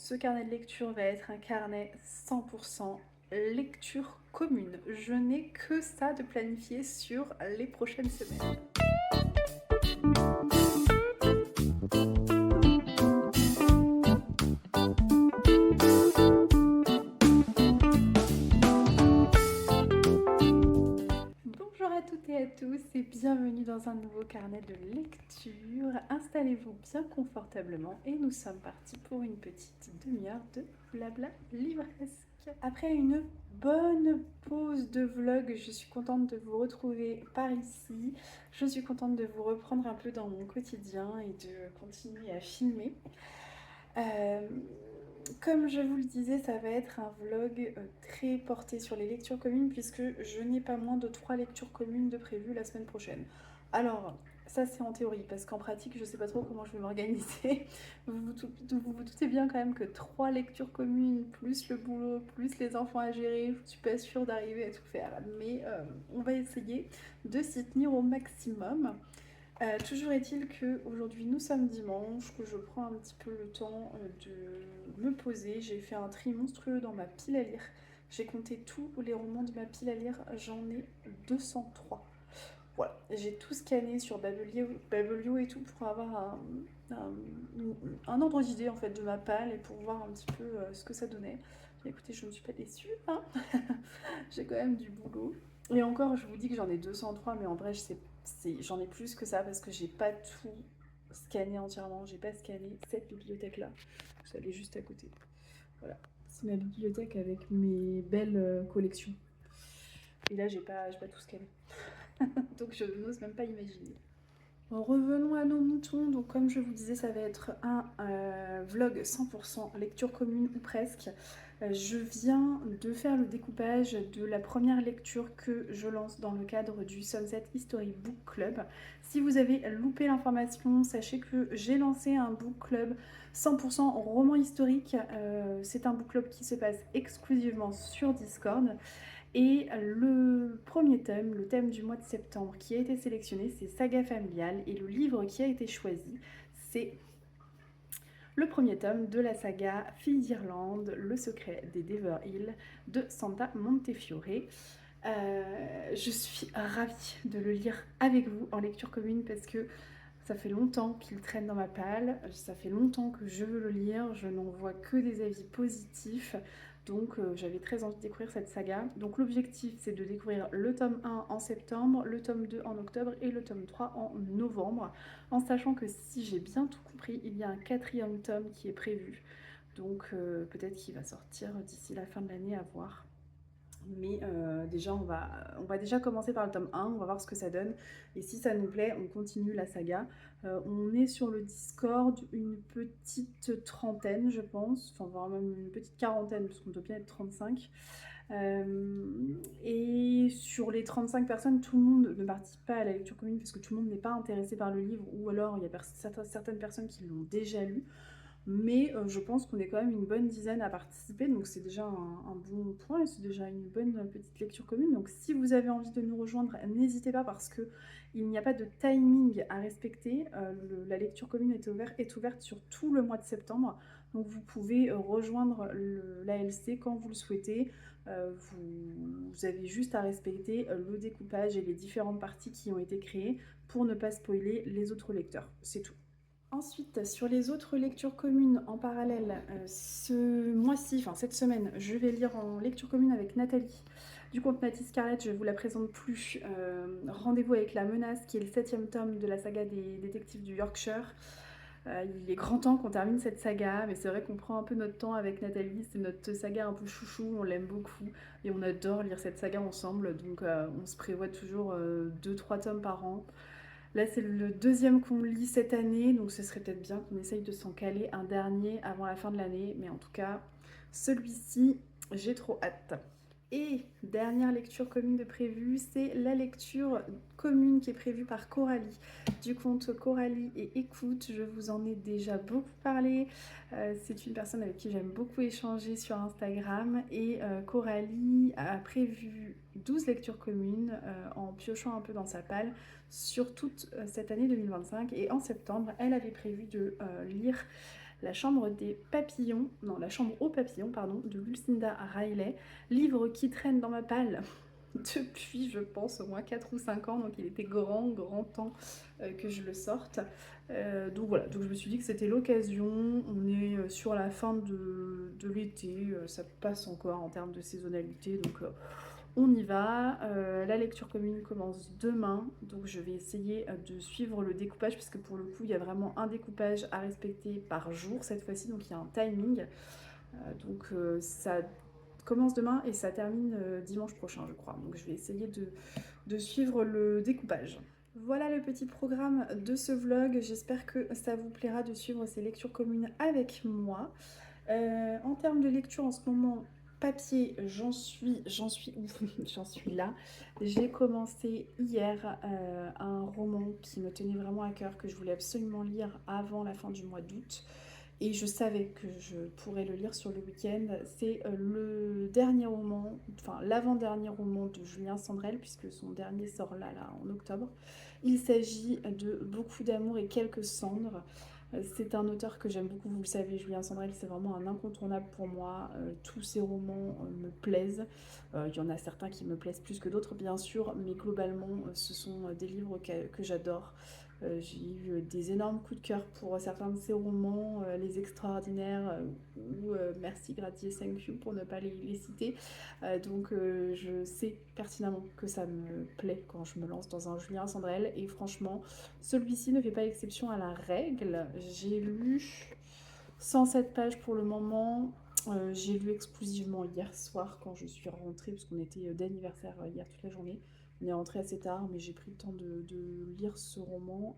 ce carnet de lecture va être un carnet 100% lecture commune. Je n'ai que ça de planifié sur les prochaines semaines. Bonjour à toutes et à tous et bienvenue dans un nouveau carnet de lecture. Installez-vous bien confortablement et nous sommes partis pour une petite demi-heure de blabla livresque. Après une bonne pause de vlog, je suis contente de vous retrouver par ici. Je suis contente de vous reprendre un peu dans mon quotidien et de continuer à filmer. Comme je vous le disais, ça va être un vlog très porté sur les lectures communes puisque je n'ai pas moins de 3 lectures communes de prévues la semaine prochaine. Alors, ça c'est en théorie parce qu'en pratique, je ne sais pas trop comment je vais m'organiser. Vous doutez bien quand même que 3 lectures communes, plus le boulot, plus les enfants à gérer, je ne suis pas sûre d'arriver à tout faire. Mais on va essayer de s'y tenir au maximum. Toujours est-il qu'aujourd'hui nous sommes dimanche, que je prends un petit peu le temps de me poser. J'ai fait un tri monstrueux dans ma pile à lire. J'ai compté tous les romans de ma pile à lire, j'en ai 203. Voilà, j'ai tout scanné sur Babelio et tout pour avoir un ordre d'idée en fait de ma palle et pour voir un petit peu ce que ça donnait. Bien, écoutez, je ne suis pas déçue, hein. J'ai quand même du boulot. Et encore, je vous dis que j'en ai 203, mais en vrai, j'en ai plus que ça parce que j'ai pas tout scanné entièrement. J'ai pas scanné cette bibliothèque-là. Elle est juste à côté. Voilà, c'est ma bibliothèque avec mes belles collections. Et là, j'ai pas tout scanné. Donc je n'ose même pas imaginer. Bon, revenons à nos moutons. Donc comme je vous disais, ça va être un vlog 100% lecture commune ou presque. Je viens de faire le découpage de la première lecture que je lance dans le cadre du Sunset History Book Club. Si vous avez loupé l'information, sachez que j'ai lancé un book club 100% roman historique. C'est un book club qui se passe exclusivement sur Discord. Et le premier thème, le thème du mois de septembre qui a été sélectionné, c'est Saga familiale. Et le livre qui a été choisi, c'est le premier tome de la saga Filles d'Irlande, Le secret des Dever Hill de Santa Montefiore. Je suis ravie de le lire avec vous en lecture commune parce que ça fait longtemps qu'il traîne dans ma palle, ça fait longtemps que je veux le lire, je n'en vois que des avis positifs, donc j'avais très envie de découvrir cette saga. Donc l'objectif c'est de découvrir le tome 1 en septembre, le tome 2 en octobre et le tome 3 en novembre, en sachant que si j'ai bien tout compris, il y a un quatrième tome qui est prévu, donc peut-être qu'il va sortir d'ici la fin de l'année, à voir. Mais déjà, on va déjà commencer par le tome 1, on va voir ce que ça donne. Et si ça nous plaît, on continue la saga. On est sur le Discord une petite trentaine, je pense. Enfin, voire même une petite quarantaine, parce qu'on doit bien être 35. Et sur les 35 personnes, tout le monde ne participe pas à la lecture commune, parce que tout le monde n'est pas intéressé par le livre, ou alors il y a certaines personnes qui l'ont déjà lu. Mais je pense qu'on est quand même une bonne dizaine à participer, donc c'est déjà un bon point et c'est déjà une bonne petite lecture commune. Donc si vous avez envie de nous rejoindre, n'hésitez pas parce qu'il n'y a pas de timing à respecter. La lecture commune est ouverte sur tout le mois de septembre, donc vous pouvez rejoindre l'ALC quand vous le souhaitez. Vous avez juste à respecter le découpage et les différentes parties qui ont été créées pour ne pas spoiler les autres lecteurs, c'est tout. Ensuite, sur les autres lectures communes en parallèle, ce mois-ci, enfin cette semaine, je vais lire en lecture commune avec Nathalie du compte Natty Scarlett, je ne vous la présente plus. Rendez-vous avec la menace, qui est le 7e tome de la saga des détectives du Yorkshire. Il est grand temps qu'on termine cette saga, mais c'est vrai qu'on prend un peu notre temps avec Nathalie, c'est notre saga un peu chouchou, on l'aime beaucoup et on adore lire cette saga ensemble, donc on se prévoit toujours 2-3 tomes par an. Là, c'est le deuxième qu'on lit cette année, donc ce serait peut-être bien qu'on essaye de s'en caler un dernier avant la fin de l'année. Mais en tout cas, celui-ci, j'ai trop hâte. Et dernière lecture commune de prévue, c'est la lecture commune qui est prévue par Coralie, du compte Coralie et Écoute. Je vous en ai déjà beaucoup parlé. C'est une personne avec qui j'aime beaucoup échanger sur Instagram. Et Coralie a prévu 12 lectures communes en piochant un peu dans sa palle sur toute cette année 2025. Et en septembre, elle avait prévu de lire La chambre des papillons, non, La chambre aux papillons, pardon, de Lucinda Riley, livre qui traîne dans ma palle depuis, je pense, au moins 4 ou 5 ans, donc il était grand temps que je le sorte. Donc voilà, donc je me suis dit que c'était l'occasion. On est sur la fin de l'été, ça passe encore en termes de saisonnalité, donc on y va. La lecture commune commence demain, donc je vais essayer de suivre le découpage, parce que pour le coup, il y a vraiment un découpage à respecter par jour cette fois-ci, donc il y a un timing. Donc ça commence demain et ça termine dimanche prochain, je crois. Donc je vais essayer de suivre le découpage. Voilà le petit programme de ce vlog. J'espère que ça vous plaira de suivre ces lectures communes avec moi. En termes de lecture en ce moment, papier, j'en suis où j'en suis là. J'ai commencé hier un roman qui me tenait vraiment à cœur, que je voulais absolument lire avant la fin du mois d'août. Et je savais que je pourrais le lire sur le week-end. C'est le dernier roman, enfin l'avant-dernier roman de Julien Sandrel, puisque son dernier sort là en octobre. Il s'agit de Beaucoup d'amour et quelques cendres. C'est un auteur que j'aime beaucoup, vous le savez, Julien Sandrel, c'est vraiment un incontournable pour moi. Tous ses romans me plaisent. Il y en a certains qui me plaisent plus que d'autres, bien sûr, mais globalement, ce sont des livres que j'adore. J'ai eu des énormes coups de cœur pour certains de ses romans, Les Extraordinaires ou Merci, Gratier, Thank You pour ne pas les citer. Donc je sais pertinemment que ça me plaît quand je me lance dans un Julien Sandrel et franchement, celui-ci ne fait pas exception à la règle. J'ai lu 107 pages pour le moment. J'ai lu exclusivement hier soir quand je suis rentrée, parce qu'on était d'anniversaire hier toute la journée. On est rentré assez tard, mais j'ai pris le temps de lire ce roman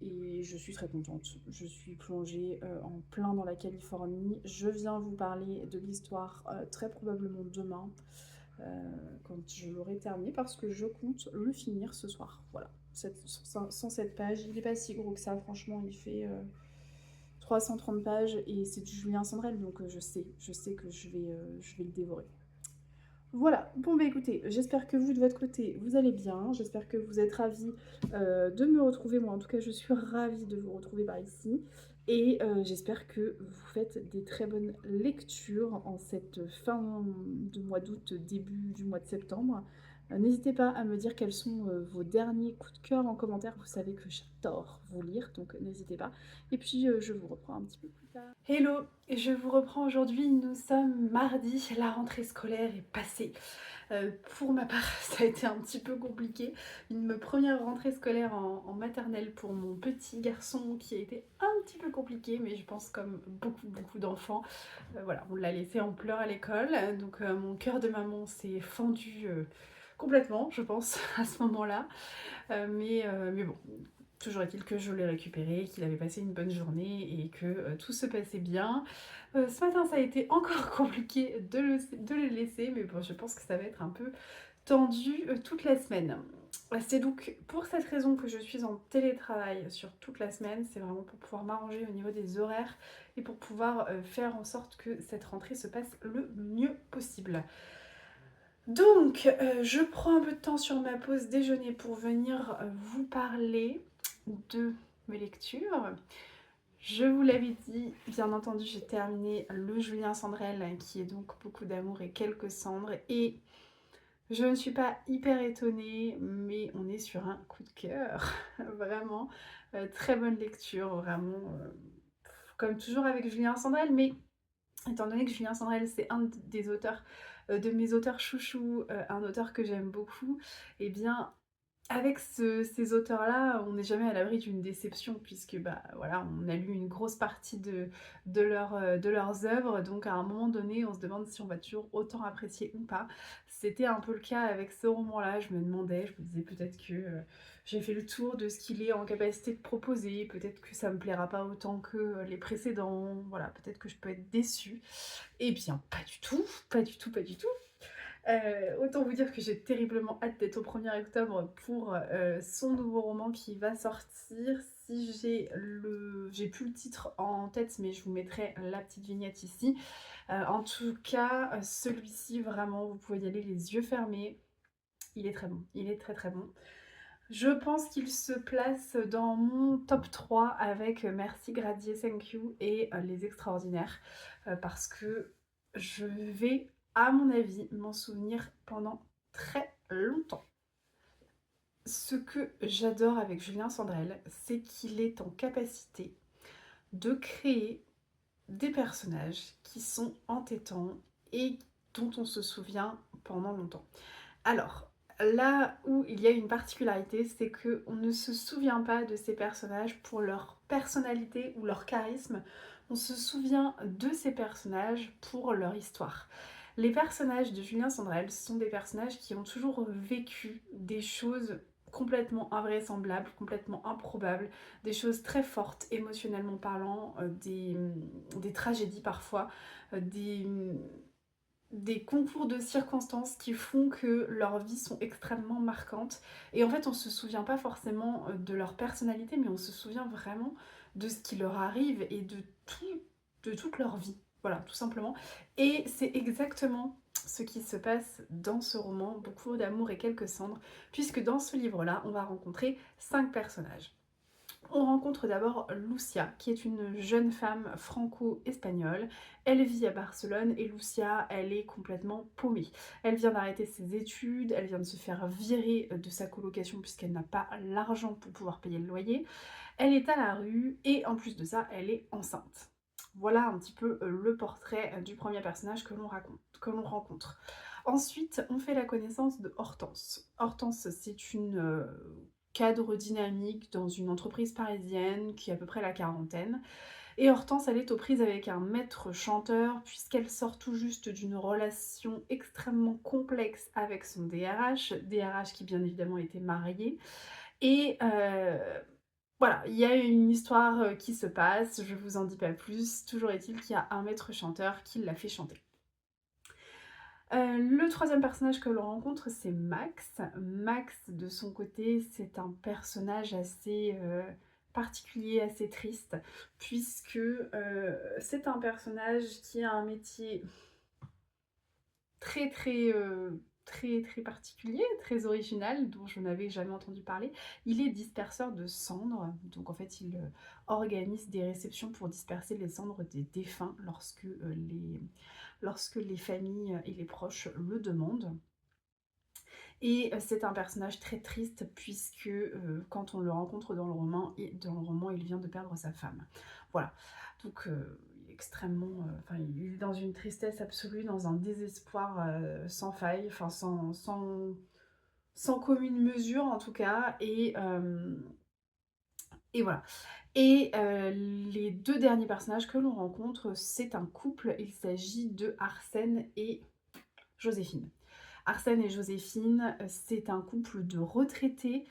et je suis très contente. Je suis plongée en plein dans la Californie. Je viens vous parler de l'histoire très probablement demain, quand je l'aurai terminé, parce que je compte le finir ce soir. Voilà, 107 pages. Il n'est pas si gros que ça, franchement, il fait 330 pages et c'est du Julien Sandrel, donc je sais que je vais le dévorer. Voilà, bon bah écoutez, j'espère que vous de votre côté vous allez bien, j'espère que vous êtes ravis de me retrouver, moi en tout cas je suis ravie de vous retrouver par ici, et j'espère que vous faites des très bonnes lectures en cette fin de mois d'août, début du mois de septembre. N'hésitez pas à me dire quels sont vos derniers coups de cœur en commentaire, vous savez que j'adore vous lire, donc n'hésitez pas. Et puis je vous reprends un petit peu plus tard. Hello, je vous reprends aujourd'hui, nous sommes mardi, la rentrée scolaire est passée. Pour ma part, ça a été un petit peu compliqué. Une première rentrée scolaire en maternelle pour mon petit garçon qui a été un petit peu compliqué, mais je pense comme beaucoup d'enfants. Voilà, on l'a laissé en pleurs à l'école, donc mon cœur de maman s'est fendu complètement, je pense, à ce moment-là. Mais bon, toujours est-il que je l'ai récupéré, qu'il avait passé une bonne journée et que tout se passait bien. Ce matin, ça a été encore compliqué de le laisser, mais bon, je pense que ça va être un peu tendu toute la semaine. C'est donc pour cette raison que je suis en télétravail sur toute la semaine. C'est vraiment pour pouvoir m'arranger au niveau des horaires et pour pouvoir faire en sorte que cette rentrée se passe le mieux possible. Donc, je prends un peu de temps sur ma pause déjeuner pour venir vous parler de mes lectures. Je vous l'avais dit, bien entendu, j'ai terminé le Julien Sandrel, qui est donc Beaucoup d'amour et quelques cendres. Et je ne suis pas hyper étonnée, mais on est sur un coup de cœur. Vraiment, très bonne lecture, vraiment, comme toujours avec Julien Sandrel. Mais étant donné que Julien Sandrel, c'est un des auteurs, de mes auteurs chouchous, un auteur que j'aime beaucoup, et bien avec ces auteurs-là, on n'est jamais à l'abri d'une déception, puisque bah, voilà, on a lu une grosse partie de leurs œuvres, donc à un moment donné, on se demande si on va toujours autant apprécier ou pas. C'était un peu le cas avec ce roman-là, je me disais peut-être que j'ai fait le tour de ce qu'il est en capacité de proposer, peut-être que ça me plaira pas autant que les précédents, voilà, peut-être que je peux être déçue. Eh bien, pas du tout, pas du tout, pas du tout. Autant vous dire que j'ai terriblement hâte d'être au 1er octobre pour son nouveau roman qui va sortir. Si j'ai plus le titre en tête, mais je vous mettrai la petite vignette ici. En tout cas, celui-ci, vraiment, vous pouvez y aller les yeux fermés. Il est très bon, il est très bon. Je pense qu'il se place dans mon top 3 avec Merci, Gradier, Thank You et Les Extraordinaires, parce que je vais, à mon avis, m'en souvenir pendant très longtemps. Ce que j'adore avec Julien Sandrel, c'est qu'il est en capacité de créer des personnages qui sont entêtants et dont on se souvient pendant longtemps. Alors, là où il y a une particularité, c'est qu'on ne se souvient pas de ces personnages pour leur personnalité ou leur charisme, on se souvient de ces personnages pour leur histoire. Les personnages de Julien Sandrel sont des personnages qui ont toujours vécu des choses complètement invraisemblables, complètement improbables, des choses très fortes émotionnellement parlant, des tragédies parfois, des concours de circonstances qui font que leurs vies sont extrêmement marquantes. Et en fait, on se souvient pas forcément de leur personnalité, mais on se souvient vraiment de ce qui leur arrive et de toute leur vie. Voilà, tout simplement. Et c'est exactement ce qui se passe dans ce roman, Beaucoup d'amour et quelques cendres, puisque dans ce livre-là, on va rencontrer 5 personnages. On rencontre d'abord Lucia, qui est une jeune femme franco-espagnole. Elle vit à Barcelone et Lucia, elle est complètement paumée. Elle vient d'arrêter ses études, elle vient de se faire virer de sa colocation puisqu'elle n'a pas l'argent pour pouvoir payer le loyer. Elle est à la rue et en plus de ça, elle est enceinte. Voilà un petit peu le portrait du premier personnage que l'on rencontre. Ensuite, on fait la connaissance de Hortense. Hortense, c'est une cadre dynamique dans une entreprise parisienne qui a à peu près la quarantaine. Et Hortense, elle est aux prises avec un maître chanteur puisqu'elle sort tout juste d'une relation extrêmement complexe avec son DRH qui bien évidemment était marié. Et voilà, il y a une histoire qui se passe, je vous en dis pas plus, toujours est-il qu'il y a un maître chanteur qui l'a fait chanter. Le troisième personnage que l'on rencontre, c'est Max. Max, de son côté, c'est un personnage assez particulier, assez triste, puisque c'est un personnage qui a un métier très très très particulier, très original, dont je n'avais jamais entendu parler. Il est disperseur de cendres, donc en fait il organise des réceptions pour disperser les cendres des défunts lorsque les familles et les proches le demandent. Et c'est un personnage très triste puisque quand on le rencontre dans le roman, il vient de perdre sa femme. Voilà, donc il est extrêmement... Enfin, il est dans une tristesse absolue, dans un désespoir sans faille, enfin sans commune mesure en tout cas. Et voilà. Et les deux derniers personnages que l'on rencontre, c'est un couple. Il s'agit de Arsène et Joséphine. Arsène et Joséphine, c'est un couple de retraités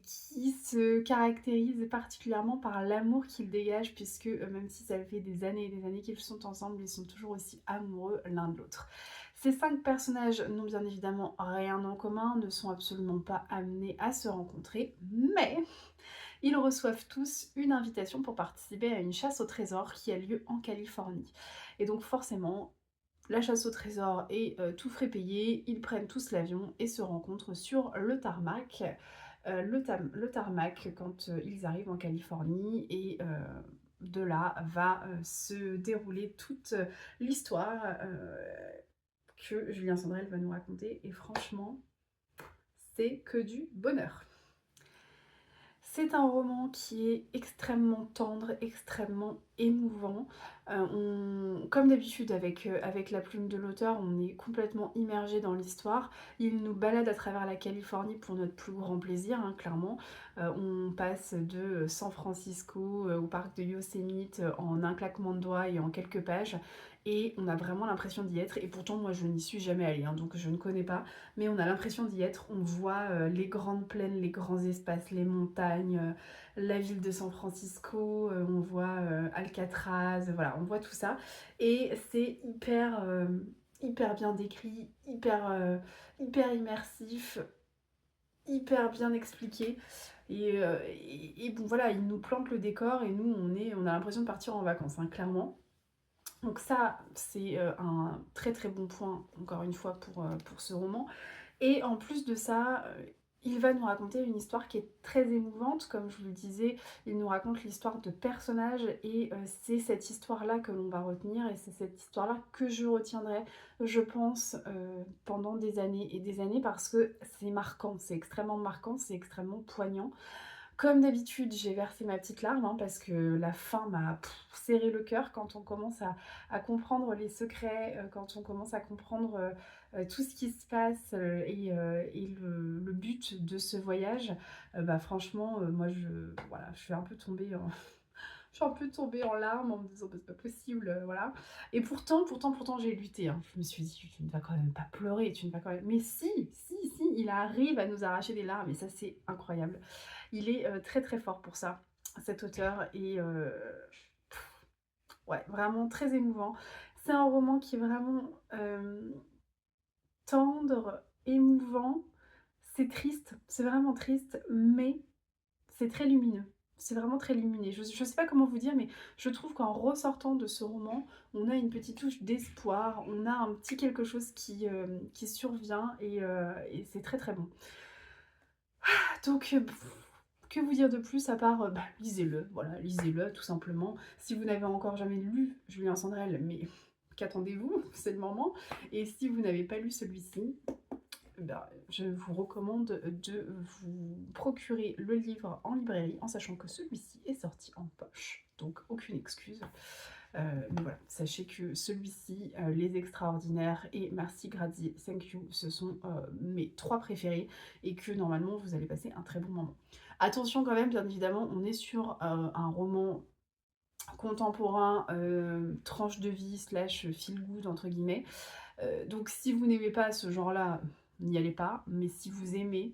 qui se caractérise particulièrement par l'amour qu'ils dégagent, puisque même si ça fait des années et des années qu'ils sont ensemble, ils sont toujours aussi amoureux l'un de l'autre. Ces 5 personnages n'ont bien évidemment rien en commun, ne sont absolument pas amenés à se rencontrer, mais ils reçoivent tous une invitation pour participer à une chasse au trésor qui a lieu en Californie. Et donc forcément, la chasse au trésor est tout frais payé, ils prennent tous l'avion et se rencontrent sur le tarmac. Le tarmac quand ils arrivent en Californie et de là va se dérouler toute l'histoire que Julien Sandrel va nous raconter et franchement c'est que du bonheur. C'est un roman qui est extrêmement tendre, extrêmement émouvant. Comme d'habitude avec la plume de l'auteur, on est complètement immergé dans l'histoire. Il nous balade à travers la Californie pour notre plus grand plaisir, hein, clairement. On passe de San Francisco au parc de Yosemite en un claquement de doigts et en quelques pages. Et on a vraiment l'impression d'y être. Et pourtant, moi, je n'y suis jamais allée, hein, donc je ne connais pas. Mais on a l'impression d'y être. On voit les grandes plaines, les grands espaces, les montagnes, la ville de San Francisco, on voit Alcatraz, voilà, on voit tout ça. Et c'est hyper bien décrit, hyper immersif, hyper bien expliqué. Et bon, voilà, il nous plante le décor et nous, on a l'impression de partir en vacances, hein, clairement. Donc ça, c'est un très très bon point, encore une fois, pour ce roman. Et en plus de ça, Il va nous raconter une histoire qui est très émouvante, comme je vous le disais, il nous raconte l'histoire de personnages et c'est cette histoire-là que l'on va retenir et c'est cette histoire-là que je retiendrai, je pense, pendant des années et des années parce que c'est marquant, c'est extrêmement marquant, c'est extrêmement poignant. Comme d'habitude, j'ai versé ma petite larme hein, parce que la fin m'a serré le cœur quand on commence à comprendre les secrets, quand on commence à comprendre tout ce qui se passe et le but de ce voyage. Bah, franchement, moi voilà, je suis un peu tombée en, je suis un peu tombée en larmes en me disant bah, c'est pas possible, voilà. Et pourtant, j'ai lutté. Hein. Je me suis dit, tu ne vas quand même pas pleurer, tu ne vas quand même. Mais si, il arrive à nous arracher des larmes et ça, c'est incroyable. Il est très très fort pour ça, cet auteur. Et ouais, vraiment très émouvant. C'est un roman qui est vraiment tendre, émouvant. C'est triste, c'est vraiment triste, mais c'est très lumineux. C'est vraiment très lumineux. Je ne sais pas comment vous dire, mais je trouve qu'en ressortant de ce roman, on a une petite touche d'espoir, on a un petit quelque chose qui survient et c'est très très bon. Donc, que vous dire de plus à part, bah, lisez-le, voilà, lisez-le tout simplement. Si vous n'avez encore jamais lu Julien Sandrel, mais qu'attendez-vous? C'est le moment. Et si vous n'avez pas lu celui-ci, bah, je vous recommande de vous procurer le livre en librairie, en sachant que celui-ci est sorti en poche. Donc aucune excuse. Mais voilà, sachez que celui-ci, Les Extraordinaires et Merci, Grazie, Thank You, ce sont mes 3 préférés et que normalement vous allez passer un très bon moment. Attention quand même, bien évidemment, on est sur un roman contemporain, tranche de vie slash feel good entre guillemets. Donc si vous n'aimez pas ce genre-là, n'y allez pas. Mais si vous aimez,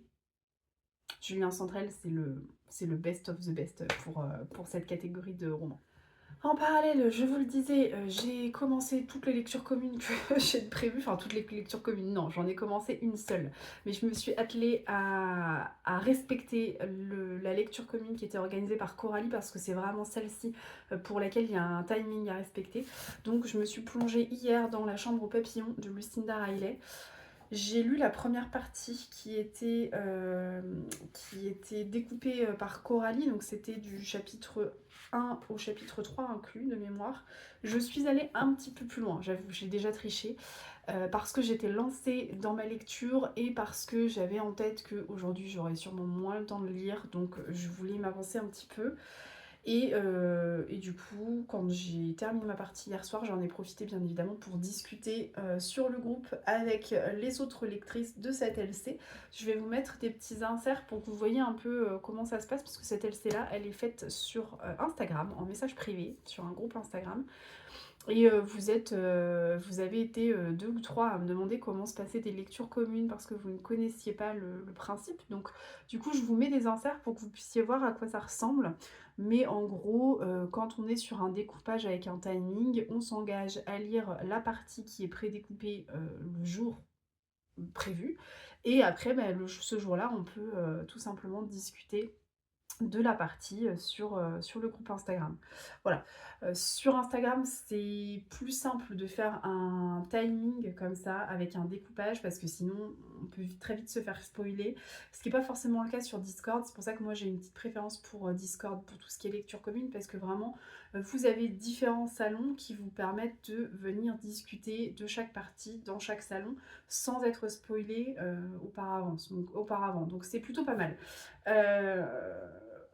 Julien Centrel, c'est le best of the best pour cette catégorie de romans. En parallèle, je vous le disais, j'ai commencé toutes les lectures communes que j'ai prévues, enfin toutes les lectures communes, non, j'en ai commencé une seule. Mais je me suis attelée à respecter la lecture commune qui était organisée par Coralie parce que c'est vraiment celle-ci pour laquelle il y a un timing à respecter. Donc je me suis plongée hier dans La Chambre aux papillons de Lucinda Riley. J'ai lu la première partie qui était découpée par Coralie, donc c'était du chapitre 1 au chapitre 3 inclus de mémoire. Je suis allée un petit peu plus loin, j'avoue, j'ai déjà triché, parce que j'étais lancée dans ma lecture et parce que j'avais en tête qu'aujourd'hui j'aurais sûrement moins le temps de lire, donc je voulais m'avancer un petit peu. Et du coup, quand j'ai terminé ma partie hier soir, j'en ai profité bien évidemment pour discuter sur le groupe avec les autres lectrices de cette LC. Je vais vous mettre des petits inserts pour que vous voyez un peu comment ça se passe, parce que cette LC là, elle est faite sur Instagram, en message privé, sur un groupe Instagram. Et vous avez été 2 ou 3 à me demander comment se passaient des lectures communes parce que vous ne connaissiez pas le principe. Donc du coup, je vous mets des inserts pour que vous puissiez voir à quoi ça ressemble. Mais en gros, quand on est sur un découpage avec un timing, on s'engage à lire la partie qui est prédécoupée le jour prévu. Et après, bah, ce jour-là, on peut tout simplement discuter de la partie sur le groupe Instagram. Voilà. Sur Instagram, c'est plus simple de faire un timing comme ça, avec un découpage, parce que sinon, on peut très vite se faire spoiler. Ce qui n'est pas forcément le cas sur Discord. C'est pour ça que moi, j'ai une petite préférence pour Discord, pour tout ce qui est lecture commune, parce que vraiment, vous avez différents salons qui vous permettent de venir discuter de chaque partie dans chaque salon, sans être spoilé auparavant. Donc c'est plutôt pas mal.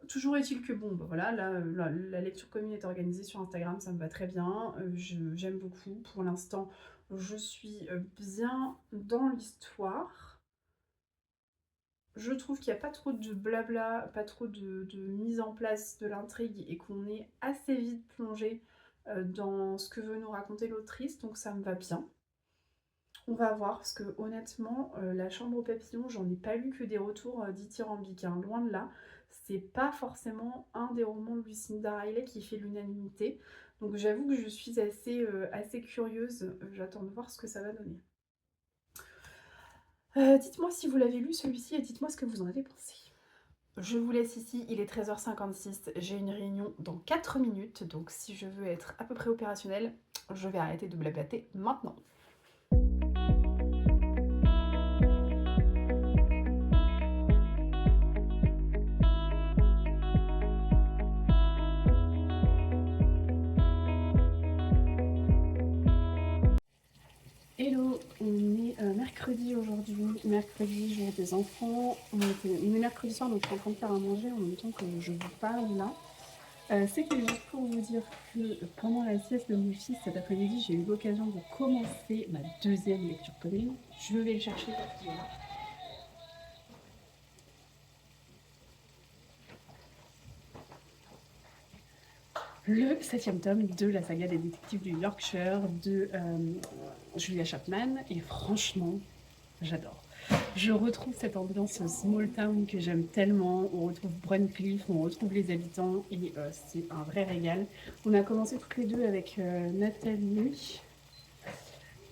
Toujours est-il que bon, bah voilà, la lecture commune est organisée sur Instagram, ça me va très bien, j'aime beaucoup. Pour l'instant, je suis bien dans l'histoire. Je trouve qu'il n'y a pas trop de blabla, pas trop de mise en place de l'intrigue et qu'on est assez vite plongé dans ce que veut nous raconter l'autrice, donc ça me va bien. On va voir, parce que honnêtement, La Chambre aux papillons, j'en ai pas lu que des retours dithyrambiques, hein, loin de là. C'est pas forcément un des romans de Lucinda Riley qui fait l'unanimité. Donc j'avoue que je suis assez curieuse, j'attends de voir ce que ça va donner. Dites-moi si vous l'avez lu celui-ci et dites-moi ce que vous en avez pensé. Je vous laisse ici, il est 13h56, j'ai une réunion dans 4 minutes, donc si je veux être à peu près opérationnelle, je vais arrêter de blablater maintenant. Hello, on est mercredi aujourd'hui, mercredi jour des enfants. On est mercredi soir, donc je suis en train de faire à manger en même temps que je vous parle là. C'est juste pour vous dire que pendant la sieste de mon fils cet après-midi, j'ai eu l'occasion de commencer ma deuxième lecture commune. Je vais le chercher parce qu'il est là. Le septième tome de la saga des détectives du Yorkshire de Julia Chapman, et franchement, j'adore. Je retrouve cette ambiance small town que j'aime tellement. On retrouve Bruncliffe, on retrouve les habitants et c'est un vrai régal. On a commencé toutes les deux avec Nathalie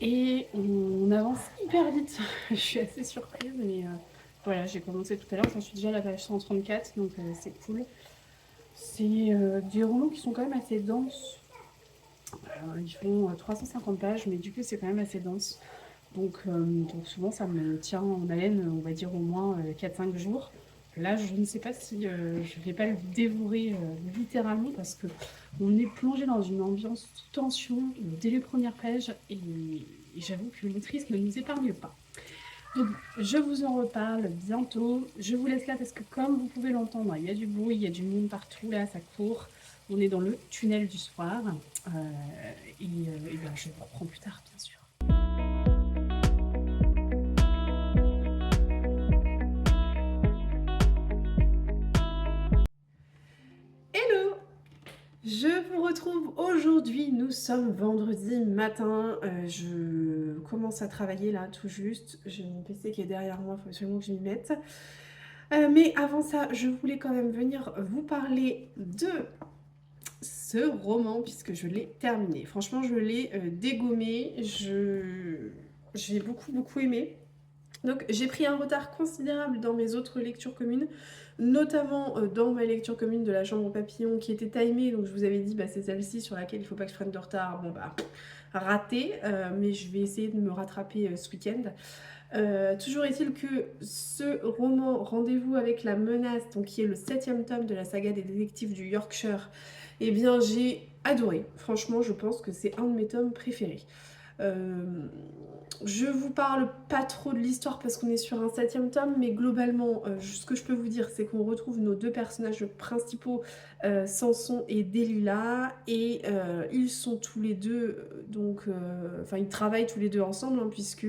et on avance hyper vite. Je suis assez surprise, mais voilà, j'ai commencé tout à l'heure. J'en suis déjà à la page 134, donc c'est cool. C'est des romans qui sont quand même assez denses. Ils font 350 pages, mais du coup, c'est quand même assez dense. Donc souvent, ça me tient en haleine, on va dire au moins 4-5 jours. Là, je ne sais pas si je ne vais pas le dévorer littéralement parce que on est plongé dans une ambiance sous tension dès les premières pages et j'avoue que l'autrice ne nous épargne pas. Donc, je vous en reparle bientôt. Je vous laisse là parce que comme vous pouvez l'entendre, il y a du bruit, il y a du monde partout, là, ça court. On est dans le tunnel du soir. Et ben, je vous reprends plus tard, bien sûr. Hello! Je vous retrouve aujourd'hui, nous sommes vendredi matin, je commence à travailler là tout juste, j'ai mon PC qui est derrière moi, il faut absolument que je m'y mette. Mais avant ça, je voulais quand même venir vous parler de ce roman puisque je l'ai terminé. Franchement, je l'ai dégommé, j'ai beaucoup aimé. Donc j'ai pris un retard considérable dans mes autres lectures communes, notamment dans ma lecture commune de La Chambre aux Papillons qui était timée, donc je vous avais dit bah, c'est celle-ci sur laquelle il ne faut pas que je prenne de retard. Bon bah raté, mais je vais essayer de me rattraper ce week-end. Toujours est-il que ce roman Rendez-vous avec la menace, donc qui est le 7e tome de la saga des détectives du Yorkshire, eh bien j'ai adoré. Franchement, je pense que c'est un de mes tomes préférés. Je vous parle pas trop de l'histoire parce qu'on est sur un 7e tome, mais globalement, ce que je peux vous dire, c'est qu'on retrouve nos deux personnages principaux, Samson et Delilah, et ils sont tous les deux, ils travaillent tous les deux ensemble, hein, puisque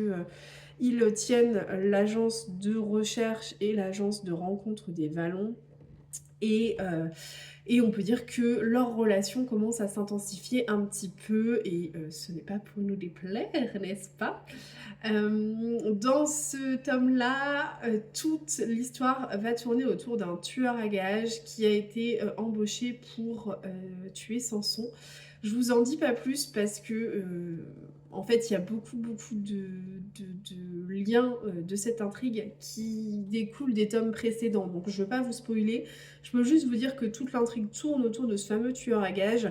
ils tiennent l'agence de recherche et l'agence de rencontre des Vallons. Et on peut dire que leur relation commence à s'intensifier un petit peu, et ce n'est pas pour nous déplaire, n'est-ce pas? Dans ce tome-là, toute l'histoire va tourner autour d'un tueur à gages qui a été embauché pour tuer Samson. Je vous en dis pas plus parce que en fait il y a beaucoup de liens de cette intrigue qui découlent des tomes précédents, donc je ne veux pas vous spoiler. Je peux juste vous dire que toute l'intrigue tourne autour de ce fameux tueur à gages.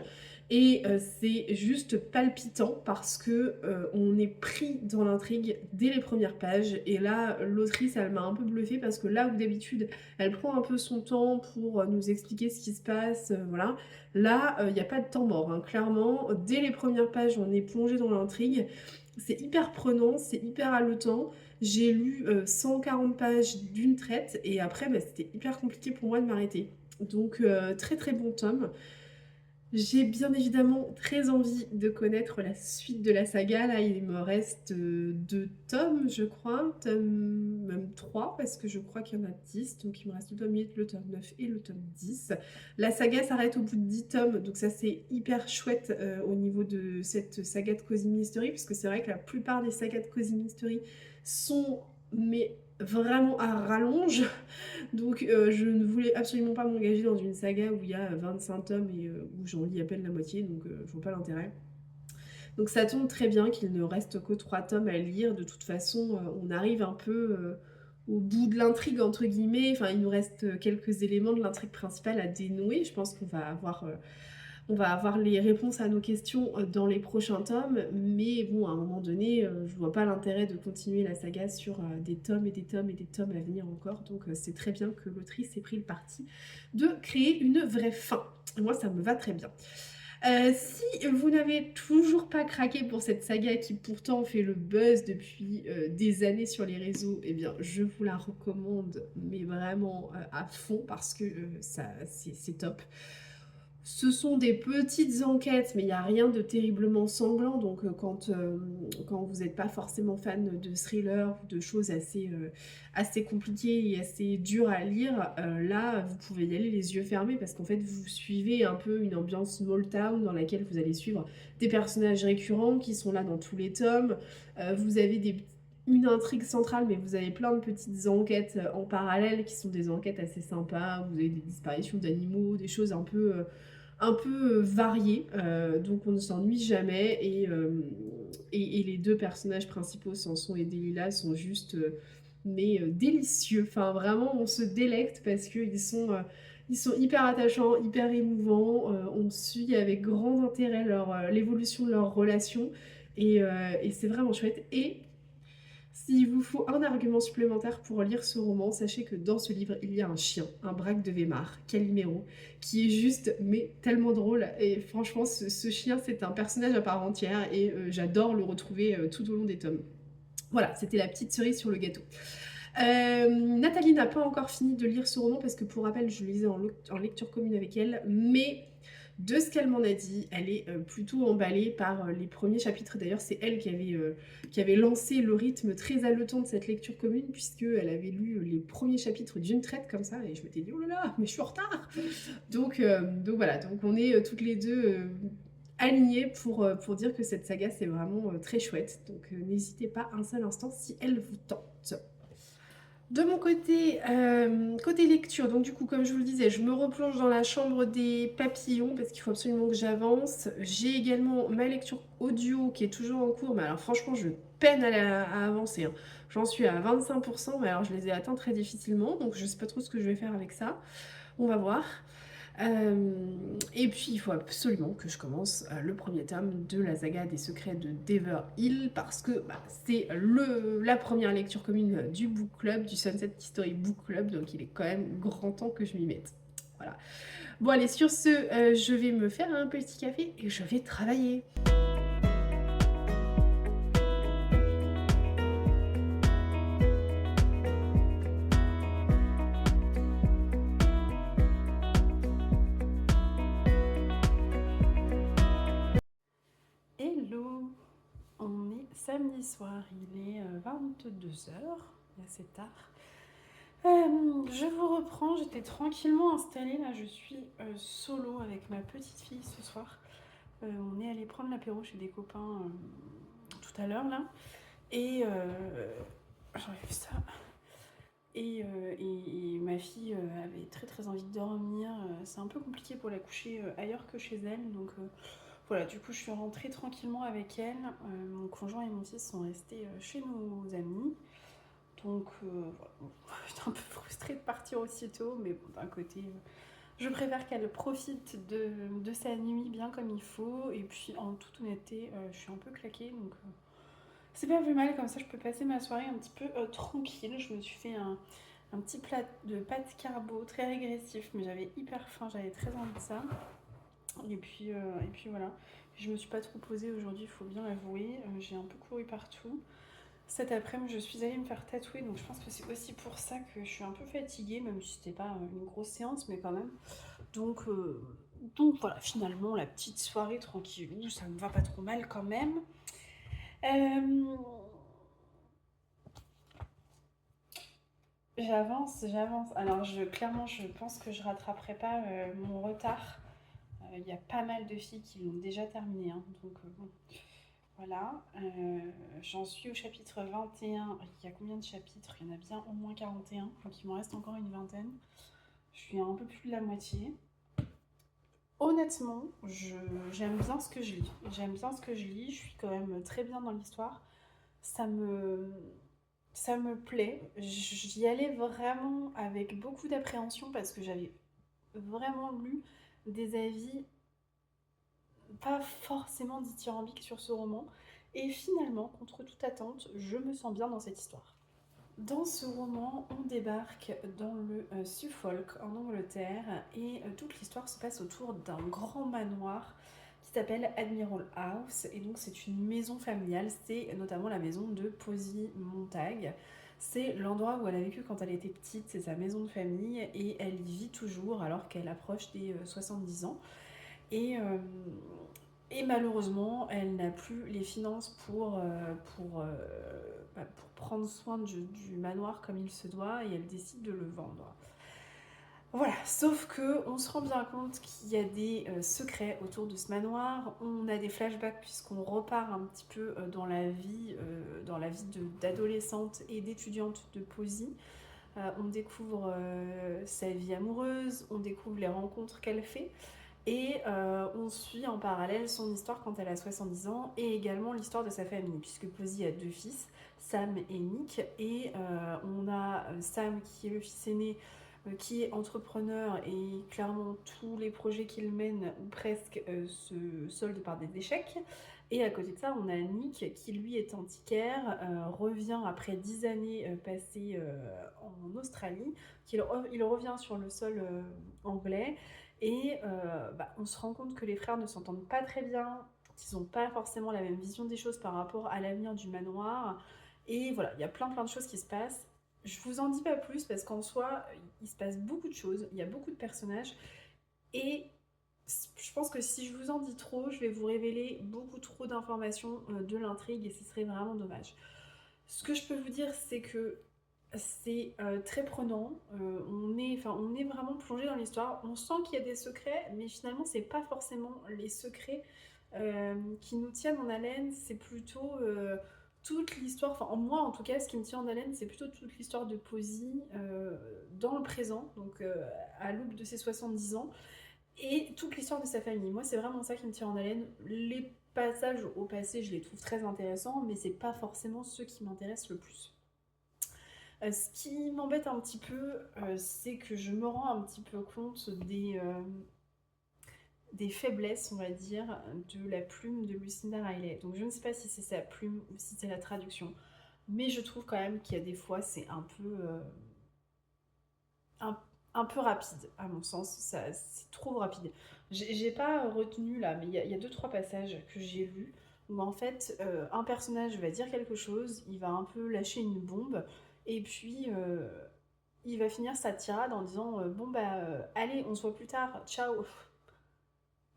Et c'est juste palpitant parce que on est pris dans l'intrigue dès les premières pages. Et là, l'autrice, elle m'a un peu bluffée parce que là où d'habitude, elle prend un peu son temps pour nous expliquer ce qui se passe, voilà. Là, il n'y a pas de temps mort, hein. Clairement, dès les premières pages, on est plongé dans l'intrigue. C'est hyper prenant, c'est hyper haletant. J'ai lu 140 pages d'une traite et après, bah, c'était hyper compliqué pour moi de m'arrêter. Donc, très bon tome. J'ai bien évidemment très envie de connaître la suite de la saga. Là, il me reste 2 tomes, je crois, même 3, parce que je crois qu'il y en a 10. Donc, il me reste le tome 8, le tome 9 et le tome 10. La saga s'arrête au bout de 10 tomes, donc ça, c'est hyper chouette au niveau de cette saga de Cozy Mystery, parce que c'est vrai que la plupart des sagas de Cozy Mystery sont mais vraiment à rallonge. Donc je ne voulais absolument pas m'engager dans une saga où il y a 25 tomes et où j'en lis à peine la moitié, donc je vois pas l'intérêt. Donc ça tombe très bien qu'il ne reste que 3 tomes à lire. De toute façon, on arrive un peu au bout de l'intrigue, entre guillemets. Enfin, il nous reste quelques éléments de l'intrigue principale à dénouer. Je pense qu'on va avoir les réponses à nos questions dans les prochains tomes, mais bon, à un moment donné, je vois pas l'intérêt de continuer la saga sur des tomes et des tomes et des tomes à venir encore, donc c'est très bien que l'autrice ait pris le parti de créer une vraie fin. Moi, ça me va très bien. Si vous n'avez toujours pas craqué pour cette saga qui pourtant fait le buzz depuis des années sur les réseaux, eh bien je vous la recommande, mais vraiment à fond parce que c'est top. Ce sont des petites enquêtes, mais il n'y a rien de terriblement sanglant. Donc, quand vous n'êtes pas forcément fan de thrillers ou de choses assez compliquées et assez dures à lire, là, vous pouvez y aller les yeux fermés parce qu'en fait, vous suivez un peu une ambiance small town dans laquelle vous allez suivre des personnages récurrents qui sont là dans tous les tomes. Vous avez une intrigue centrale, mais vous avez plein de petites enquêtes en parallèle qui sont des enquêtes assez sympas. Vous avez des disparitions d'animaux, des choses un peu varié, donc on ne s'ennuie jamais et les deux personnages principaux, Samson et Delilah, sont juste délicieux. Enfin vraiment on se délecte parce ils sont hyper attachants, hyper émouvants, on suit avec grand intérêt l'évolution de leur relation et c'est vraiment chouette. Et s'il vous faut un argument supplémentaire pour lire ce roman, sachez que dans ce livre, il y a un chien, un braque de Weimar, Calimero, qui est juste, mais tellement drôle. Et franchement, ce chien, c'est un personnage à part entière et j'adore le retrouver tout au long des tomes. Voilà, c'était la petite cerise sur le gâteau. Nathalie n'a pas encore fini de lire ce roman parce que pour rappel, je le lisais en lecture commune avec elle, mais de ce qu'elle m'en a dit, elle est plutôt emballée par les premiers chapitres. D'ailleurs, c'est elle qui avait lancé le rythme très haletant de cette lecture commune, puisqu'elle avait lu les premiers chapitres d'une traite comme ça, et je m'étais dit, oh là là, mais je suis en retard. Donc voilà, donc on est toutes les deux alignées pour dire que cette saga, c'est vraiment très chouette. Donc n'hésitez pas un seul instant si elle vous tente. De mon côté, côté lecture, donc du coup, comme je vous le disais, je me replonge dans la chambre des papillons parce qu'il faut absolument que j'avance. J'ai également ma lecture audio qui est toujours en cours, mais alors franchement, je peine à avancer, hein. J'en suis à 25%, mais alors je les ai atteints très difficilement, donc je sais pas trop ce que je vais faire avec ça. On va voir. Et puis il faut absolument que je commence le premier tome de la saga des secrets de Dever Hill parce que c'est la première lecture commune du book club, du Sunset History Book Club, donc il est quand même grand temps que je m'y mette. Voilà. Bon allez, sur ce, je vais me faire un petit café et je vais travailler. Hello! On est samedi soir, il est 22 heures, il est assez tard. Je vous reprends, j'étais tranquillement installée, là je suis solo avec ma petite fille ce soir. On est allé prendre l'apéro chez des copains tout à l'heure là. Et j'enlève ça. Et ma fille avait très très envie de dormir. C'est un peu compliqué pour la coucher ailleurs que chez elle. Donc voilà, du coup je suis rentrée tranquillement avec elle. Mon conjoint et mon fils sont restés chez nos amis. Donc voilà, j'étais un peu frustrée de partir aussitôt. Mais bon, d'un côté, je préfère qu'elle profite de sa nuit bien comme il faut. Et puis en toute honnêteté, je suis un peu claquée. Donc c'est pas plus mal, comme ça je peux passer ma soirée un petit peu tranquille. Je me suis fait un petit plat de pâtes carbo très régressif, mais j'avais hyper faim, j'avais très envie de ça. Et puis voilà. Je me suis pas trop posée aujourd'hui, il faut bien l'avouer. J'ai un peu couru partout. Cet après-midi, je suis allée me faire tatouer, donc je pense que c'est aussi pour ça que je suis un peu fatiguée, même si c'était pas une grosse séance, mais quand même. Donc, voilà, finalement, la petite soirée tranquille, ça me va pas trop mal quand même. J'avance. Alors, clairement, je pense que je rattraperai pas mon retard. Il y a pas mal de filles qui l'ont déjà terminé, hein, donc bon, voilà. J'en suis au chapitre 21. Il y a combien de chapitres? Il y en a bien au moins 41, donc il m'en reste encore une vingtaine. Je suis à un peu plus de la moitié. Honnêtement, j'aime bien ce que je lis. Je suis quand même très bien dans l'histoire. Ça me plaît. J'y allais vraiment avec beaucoup d'appréhension parce que j'avais vraiment lu des avis pas forcément dithyrambiques sur ce roman. Et finalement, contre toute attente, je me sens bien dans cette histoire. Dans ce roman, on débarque dans le Suffolk en Angleterre et toute l'histoire se passe autour d'un grand manoir qui s'appelle Admiral House. Et donc c'est une maison familiale, c'est notamment la maison de Posy Montag. C'est l'endroit où elle a vécu quand elle était petite, c'est sa maison de famille et elle y vit toujours alors qu'elle approche des 70 ans. Et, euh, et malheureusement, elle n'a plus les finances pour prendre soin du manoir comme il se doit et elle décide de le vendre. Voilà, sauf que on se rend bien compte qu'il y a des secrets autour de ce manoir. On a des flashbacks puisqu'on repart un petit peu dans la vie d'adolescente et d'étudiante de Posy. On découvre sa vie amoureuse, on découvre les rencontres qu'elle fait. Et on suit en parallèle son histoire quand elle a 70 ans et également l'histoire de sa famille, puisque Posy a deux fils, Sam et Nick. Et on a Sam qui est le fils aîné, qui est entrepreneur et clairement tous les projets qu'il mène ou presque se soldent par des échecs. Et à côté de ça, on a Nick qui lui est antiquaire, revient après 10 années passées en Australie, il revient sur le sol anglais et on se rend compte que les frères ne s'entendent pas très bien, qu'ils n'ont pas forcément la même vision des choses par rapport à l'avenir du manoir. Et voilà, il y a plein de choses qui se passent. Je vous en dis pas plus parce qu'en soi, il se passe beaucoup de choses, il y a beaucoup de personnages. Et je pense que si je vous en dis trop, je vais vous révéler beaucoup trop d'informations de l'intrigue et ce serait vraiment dommage. Ce que je peux vous dire, c'est que c'est très prenant. On est vraiment plongé dans l'histoire. On sent qu'il y a des secrets, mais finalement, c'est pas forcément les secrets qui nous tiennent en haleine. C'est plutôt toute l'histoire. Enfin, moi, en tout cas, ce qui me tient en haleine, c'est plutôt toute l'histoire de Posy dans le présent, donc à l'aube de ses 70 ans, et toute l'histoire de sa famille. Moi, c'est vraiment ça qui me tient en haleine. Les passages au passé, je les trouve très intéressants, mais c'est pas forcément ceux qui m'intéressent le plus. Ce qui m'embête un petit peu, c'est que je me rends un petit peu compte des faiblesses, on va dire, de la plume de Lucinda Riley. Donc je ne sais pas si c'est sa plume ou si c'est la traduction, mais je trouve quand même qu'il y a des fois, c'est un, un peu rapide, à mon sens. C'est trop rapide. J'ai pas retenu là, mais il y a deux, trois passages que j'ai lus où en fait, un personnage va dire quelque chose, il va un peu lâcher une bombe, et puis il va finir sa tirade en disant bon bah allez, on se voit plus tard, ciao.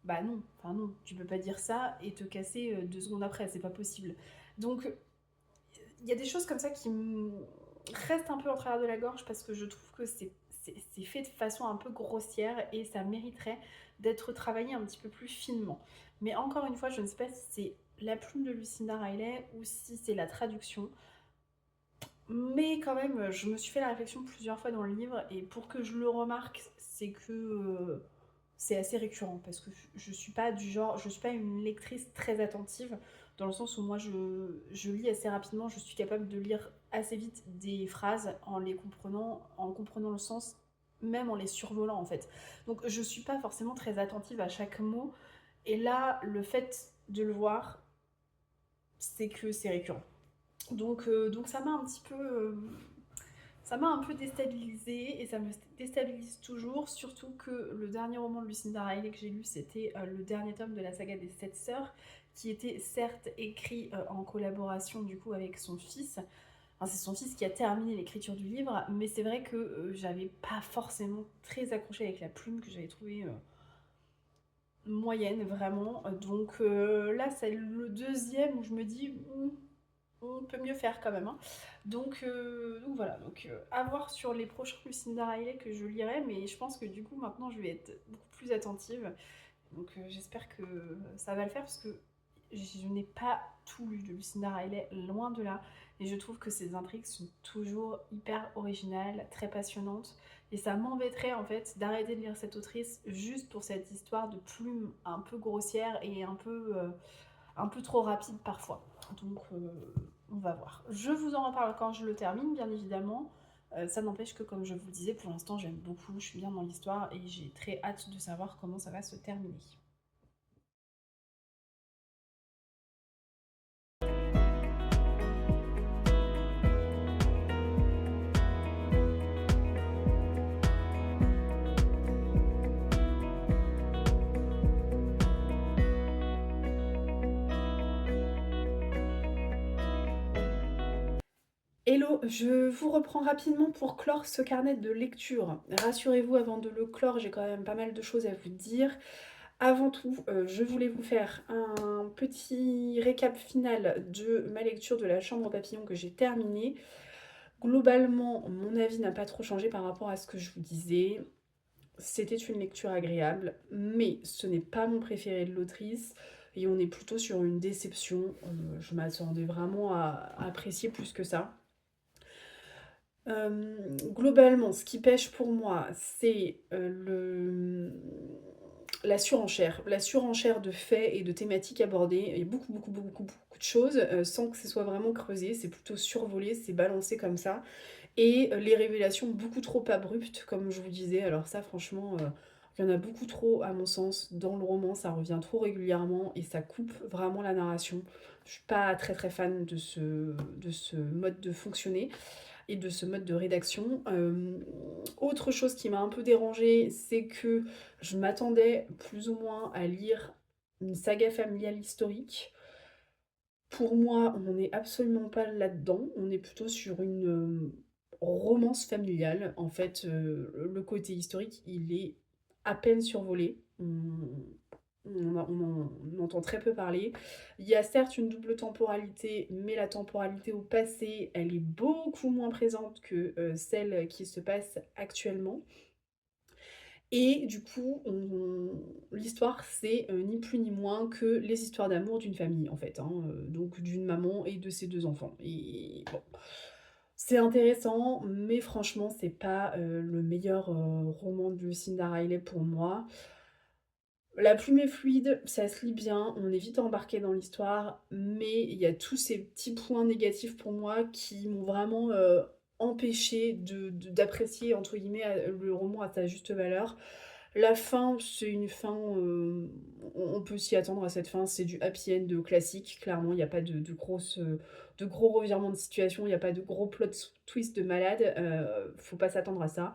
Bah non, enfin non, tu peux pas dire ça et te casser 2 secondes après, c'est pas possible. Donc il y a des choses comme ça qui me restent un peu en travers de la gorge parce que je trouve que c'est fait de façon un peu grossière et ça mériterait d'être travaillé un petit peu plus finement. Mais encore une fois, je ne sais pas si c'est la plume de Lucinda Riley ou si c'est la traduction. Mais quand même, je me suis fait la réflexion plusieurs fois dans le livre et pour que je le remarque, c'est que c'est assez récurrent parce que je suis pas du genre, je suis pas une lectrice très attentive dans le sens où moi je lis assez rapidement, je suis capable de lire assez vite des phrases en comprenant le sens, même en les survolant en fait. Donc je suis pas forcément très attentive à chaque mot et là, le fait de le voir, c'est que c'est récurrent. Donc ça m'a un peu déstabilisée et ça me déstabilise toujours, surtout que le dernier roman de Lucinda Riley que j'ai lu, c'était le dernier tome de la saga des Sept Sœurs, qui était certes écrit en collaboration du coup avec son fils. Enfin, c'est son fils qui a terminé l'écriture du livre, mais c'est vrai que j'avais pas forcément très accroché avec la plume que j'avais trouvée moyenne vraiment. Donc là, c'est le deuxième où je me dis on peut mieux faire quand même, hein. Donc voilà, à voir sur les prochains Lucinda Riley que je lirai, mais je pense que du coup maintenant je vais être beaucoup plus attentive. Donc j'espère que ça va le faire parce que je n'ai pas tout lu de Lucinda Riley, loin de là. Et je trouve que ses intrigues sont toujours hyper originales, très passionnantes. Et ça m'embêterait en fait d'arrêter de lire cette autrice juste pour cette histoire de plume un peu grossière et un peu trop rapide parfois. Donc on va voir. Je vous en reparle quand je le termine, bien évidemment. Ça n'empêche que, comme je vous le disais, pour l'instant j'aime beaucoup, je suis bien dans l'histoire et j'ai très hâte de savoir comment ça va se terminer. Hello, je vous reprends rapidement pour clore ce carnet de lecture. Rassurez-vous, avant de le clore, j'ai quand même pas mal de choses à vous dire. Avant tout, je voulais vous faire un petit récap final de ma lecture de La Chambre aux papillons que j'ai terminée. Globalement, mon avis n'a pas trop changé par rapport à ce que je vous disais. C'était une lecture agréable, mais ce n'est pas mon préféré de l'autrice. Et on est plutôt sur une déception. Je m'attendais vraiment à apprécier plus que ça. Globalement, ce qui pêche pour moi, c'est la surenchère. La surenchère de faits et de thématiques abordées. Il y a beaucoup de choses sans que ce soit vraiment creusé. C'est plutôt survolé, c'est balancé comme ça. Et les révélations beaucoup trop abruptes, comme je vous disais. Alors ça, franchement, il y en a beaucoup trop, à mon sens, dans le roman. Ça revient trop régulièrement et ça coupe vraiment la narration. Je suis pas très fan de ce mode de fonctionner et de ce mode de rédaction. Autre chose qui m'a un peu dérangée, c'est que je m'attendais plus ou moins à lire une saga familiale historique. Pour moi, on n'est absolument pas là-dedans. On est plutôt sur une romance familiale. En fait, le côté historique, il est à peine survolé. On entend très peu parler. Il y a certes une double temporalité, mais la temporalité au passé, elle est beaucoup moins présente que celle qui se passe actuellement. Et du coup, l'histoire, c'est ni plus ni moins que les histoires d'amour d'une famille, en fait, hein, donc d'une maman et de ses deux enfants. Et bon, c'est intéressant, mais franchement, c'est pas le meilleur roman de Lucinda Riley pour moi. La plume est fluide, ça se lit bien, on est vite embarqué dans l'histoire, mais il y a tous ces petits points négatifs pour moi qui m'ont vraiment empêché d'apprécier entre guillemets le roman à sa juste valeur. La fin, c'est une fin, on peut s'y attendre à cette fin, c'est du happy end classique, clairement, il n'y a pas de gros revirements de situation, il n'y a pas de gros plot twist de malade, faut pas s'attendre à ça.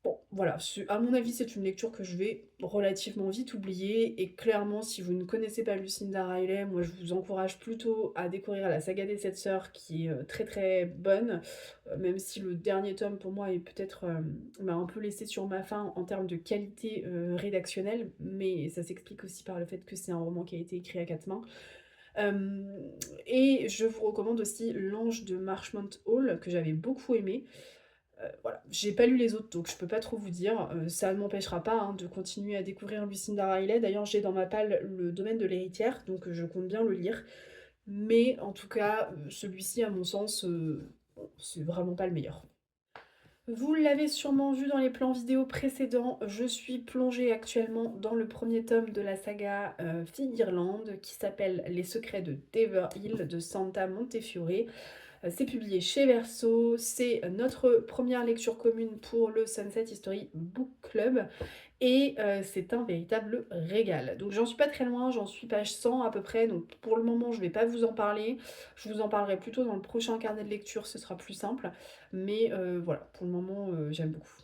Bon, voilà, à mon avis, c'est une lecture que je vais relativement vite oublier. Et clairement, si vous ne connaissez pas Lucinda Riley, moi je vous encourage plutôt à découvrir la saga des Sept Sœurs, qui est très bonne. Même si le dernier tome, pour moi, est peut-être m'a un peu laissé sur ma faim en termes de qualité rédactionnelle. Mais ça s'explique aussi par le fait que c'est un roman qui a été écrit à quatre mains. Euh, et je vous recommande aussi L'Ange de Marchmont Hall, que j'avais beaucoup aimé. Voilà, j'ai pas lu les autres, donc je peux pas trop vous dire. Ça ne m'empêchera pas hein, de continuer à découvrir Lucinda Riley. D'ailleurs, j'ai dans ma palle Le Domaine de l'héritière, donc je compte bien le lire. Mais en tout cas, celui-ci, à mon sens, bon, c'est vraiment pas le meilleur. Vous l'avez sûrement vu dans les plans vidéo précédents, je suis plongée actuellement dans le premier tome de la saga Fille d'Irlande qui s'appelle Les secrets de Dever Hill de Santa Montefiore. C'est publié chez Verso, c'est notre première lecture commune pour le Sunset History Book Club et c'est un véritable régal. Donc j'en suis pas très loin, j'en suis page 100 à peu près, donc pour le moment je vais pas vous en parler, je vous en parlerai plutôt dans le prochain carnet de lecture, ce sera plus simple, mais voilà, pour le moment j'aime beaucoup.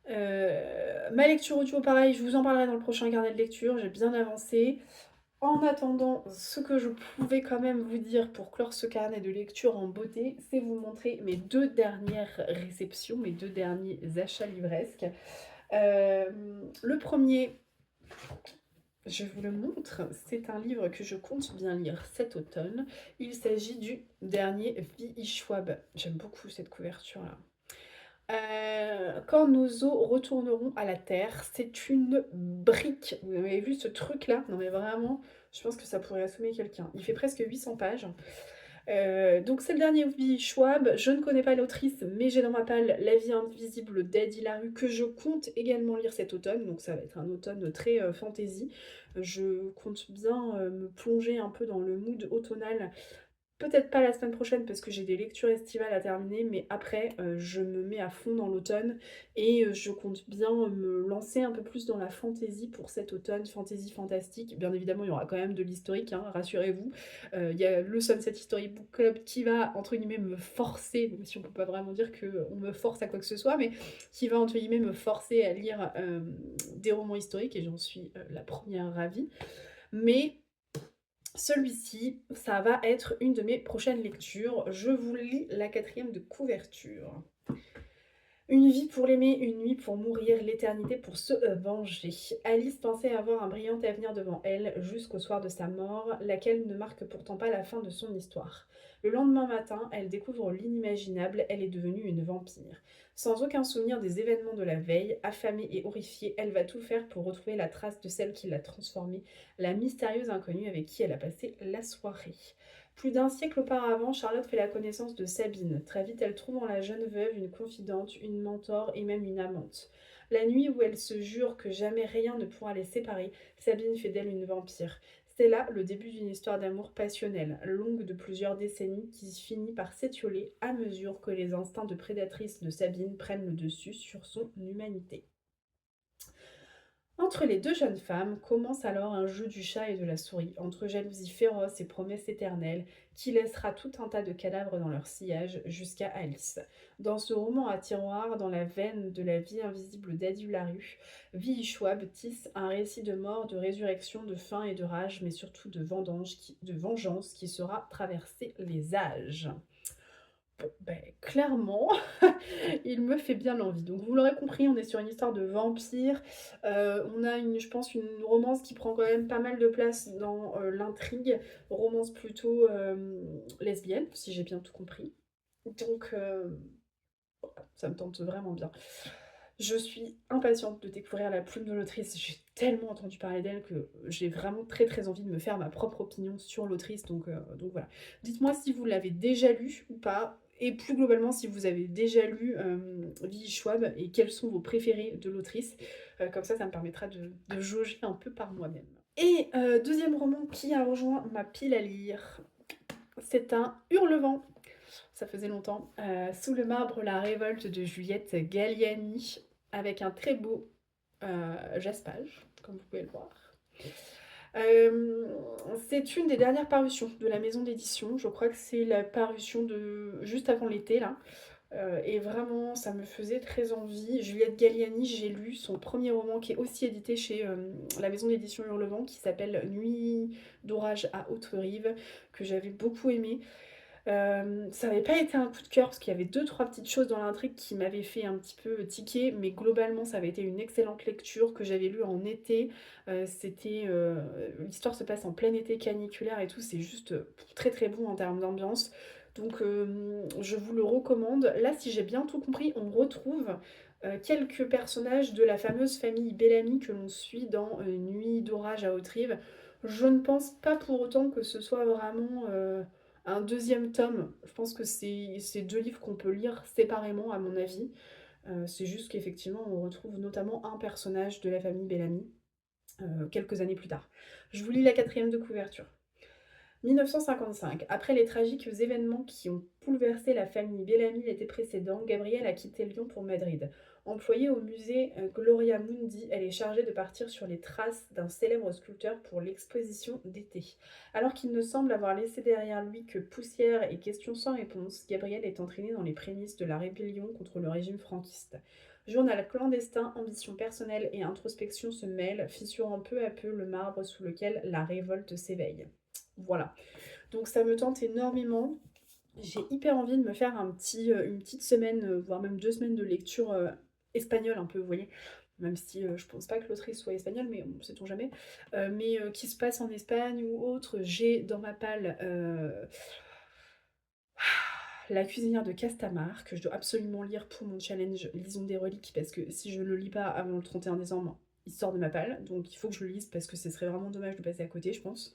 Ma lecture audio, pareil, je vous en parlerai dans le prochain carnet de lecture, j'ai bien avancé. En attendant, ce que je pouvais quand même vous dire pour clore ce carnet de lecture en beauté, c'est vous montrer mes deux dernières réceptions, mes deux derniers achats livresques. Le premier, je vous le montre, c'est un livre que je compte bien lire cet automne. Il s'agit du dernier V.I. Schwab. J'aime beaucoup cette couverture-là. Quand nos os retourneront à la terre, c'est une brique. Vous avez vu ce truc-là? Non mais vraiment, je pense que ça pourrait assommer quelqu'un. Il fait presque 800 pages. Donc c'est le dernier Ovi Schwab. Je ne connais pas l'autrice, mais j'ai dans ma palle La vie invisible d'Eddie Larue que je compte également lire cet automne. Donc ça va être un automne très fantasy. Je compte bien me plonger un peu dans le mood automnal. Peut-être pas la semaine prochaine parce que j'ai des lectures estivales à terminer, mais après je me mets à fond dans l'automne et je compte bien me lancer un peu plus dans la fantasy pour cet automne, fantasy fantastique. Bien évidemment, il y aura quand même de l'historique, hein, rassurez-vous. Il y a le Sunset History Book Club qui va, entre guillemets, me forcer, même si on peut pas vraiment dire qu'on me force à quoi que ce soit, mais qui va, entre guillemets, me forcer à lire des romans historiques et j'en suis la première ravie. Mais Celui-ci, ça va être une de mes prochaines lectures. Je vous lis la quatrième de couverture. Une vie pour l'aimer, une nuit pour mourir, l'éternité pour se venger. Alice pensait avoir un brillant avenir devant elle jusqu'au soir de sa mort, laquelle ne marque pourtant pas la fin de son histoire. Le lendemain matin, elle découvre l'inimaginable, elle est devenue une vampire. Sans aucun souvenir des événements de la veille, affamée et horrifiée, elle va tout faire pour retrouver la trace de celle qui l'a transformée, la mystérieuse inconnue avec qui elle a passé la soirée. Plus d'un siècle auparavant, Charlotte fait la connaissance de Sabine. Très vite, elle trouve en la jeune veuve une confidente, une mentor et même une amante. La nuit où elle se jure que jamais rien ne pourra les séparer, Sabine fait d'elle une vampire. C'est là le début d'une histoire d'amour passionnelle, longue de plusieurs décennies, qui finit par s'étioler à mesure que les instincts de prédatrice de Sabine prennent le dessus sur son humanité. Entre les deux jeunes femmes commence alors un jeu du chat et de la souris, entre jalousie féroce et promesse éternelle, qui laissera tout un tas de cadavres dans leur sillage jusqu'à Alice. Dans ce roman à tiroir, dans la veine de la vie invisible d'Adi Larue, Vi Schwab tisse un récit de mort, de résurrection, de faim et de rage, mais surtout de vengeance qui saura traverser les âges. Bon, ben, clairement, il me fait bien l'envie. Donc vous l'aurez compris, on est sur une histoire de vampire. On a je pense, une romance qui prend quand même pas mal de place dans l'intrigue. Romance plutôt lesbienne, si j'ai bien tout compris. Donc ça me tente vraiment bien. Je suis impatiente de découvrir la plume de l'autrice. J'ai tellement entendu parler d'elle que j'ai vraiment très très envie de me faire ma propre opinion sur l'autrice. Donc voilà. Dites-moi si vous l'avez déjà lu ou pas. Et plus globalement, si vous avez déjà lu Vi Schwab et quels sont vos préférés de l'autrice. Comme ça me permettra de jauger un peu par moi-même. Et deuxième roman qui a rejoint ma pile à lire, c'est un Hurlevent. Ça faisait longtemps. Sous le marbre, la révolte de Juliette Galliani, avec un très beau jaspage, comme vous pouvez le voir. Euh, c'est une des dernières parutions de la maison d'édition. Je crois que c'est la parution de juste avant l'été, là. Et vraiment, ça me faisait très envie. Juliette Galliani, j'ai lu son premier roman qui est aussi édité chez la maison d'édition Hurlevent, qui s'appelle Nuit d'orage à Haute-Rive, que j'avais beaucoup aimé. Ça n'avait pas été un coup de cœur parce qu'il y avait deux, trois petites choses dans l'intrigue qui m'avaient fait un petit peu tiquer, mais globalement ça avait été une excellente lecture que j'avais lue en été. L'histoire se passe en plein été caniculaire et tout, c'est juste très très bon en termes d'ambiance. Donc je vous le recommande. Là, si j'ai bien tout compris, on retrouve quelques personnages de la fameuse famille Bellamy que l'on suit dans Nuit d'orage à Haute-Rive. Je ne pense pas pour autant que ce soit vraiment un deuxième tome. Je pense que c'est deux livres qu'on peut lire séparément, à mon avis. C'est juste qu'effectivement, on retrouve notamment un personnage de la famille Bellamy quelques années plus tard. Je vous lis la quatrième de couverture. 1955. Après les tragiques événements qui ont bouleversé la famille Bellamy l'été précédent, Gabrielle a quitté Lyon pour Madrid. Employée au musée Gloria Mundi, elle est chargée de partir sur les traces d'un célèbre sculpteur pour l'exposition d'été. Alors qu'il ne semble avoir laissé derrière lui que poussière et questions sans réponse, Gabrielle est entraînée dans les prémices de la rébellion contre le régime franquiste. Journal clandestin, ambition personnelle et introspection se mêlent, fissurant peu à peu le marbre sous lequel la révolte s'éveille. Voilà. Donc ça me tente énormément. J'ai hyper envie de me faire une petite semaine, voire même 2 semaines de lecture espagnole un peu, vous voyez. Même si je pense pas que l'autrice soit espagnole, mais on sait-on jamais. Mais qui se passe en Espagne ou autre. J'ai dans ma palle La cuisinière de Castamar, que je dois absolument lire pour mon challenge Lisons des reliques, parce que si je ne le lis pas avant le 31 décembre, il sort de ma palle. Donc il faut que je le lise parce que ce serait vraiment dommage de passer à côté, je pense.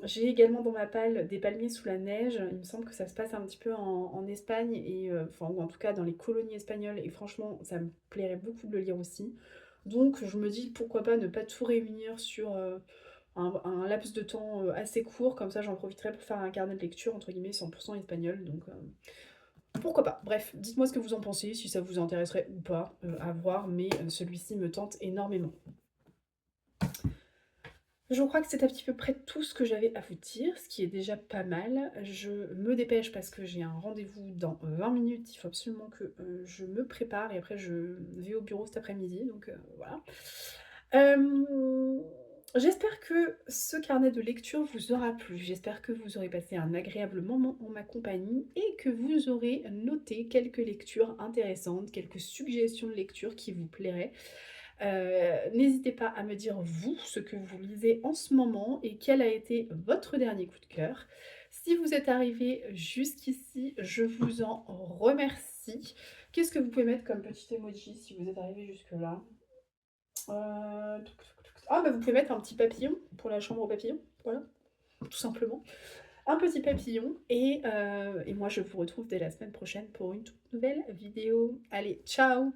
J'ai également dans ma palle Des palmiers sous la neige. Il me semble que ça se passe un petit peu en Espagne, ou en tout cas dans les colonies espagnoles, et franchement, ça me plairait beaucoup de le lire aussi. Donc je me dis pourquoi pas ne pas tout réunir sur un laps de temps assez court, comme ça j'en profiterai pour faire un carnet de lecture, entre guillemets, 100% espagnol. Donc pourquoi pas. Bref, dites-moi ce que vous en pensez, si ça vous intéresserait ou pas, à voir, mais celui-ci me tente énormément. Je crois que c'est à petit peu près tout ce que j'avais à vous dire, ce qui est déjà pas mal. Je me dépêche parce que j'ai un rendez-vous dans 20 minutes. Il faut absolument que je me prépare et après je vais au bureau cet après-midi. Donc voilà. J'espère que ce carnet de lecture vous aura plu. J'espère que vous aurez passé un agréable moment en ma compagnie et que vous aurez noté quelques lectures intéressantes, quelques suggestions de lecture qui vous plairaient. N'hésitez pas à me dire, vous, ce que vous lisez en ce moment et quel a été votre dernier coup de cœur. Si vous êtes arrivé jusqu'ici, je vous en remercie. Qu'est-ce que vous pouvez mettre comme petit emoji si vous êtes arrivé jusque-là? Ah bah, vous pouvez mettre un petit papillon pour la chambre aux papillons, voilà, tout simplement. Un petit papillon et moi je vous retrouve dès la semaine prochaine pour une toute nouvelle vidéo. Allez, ciao!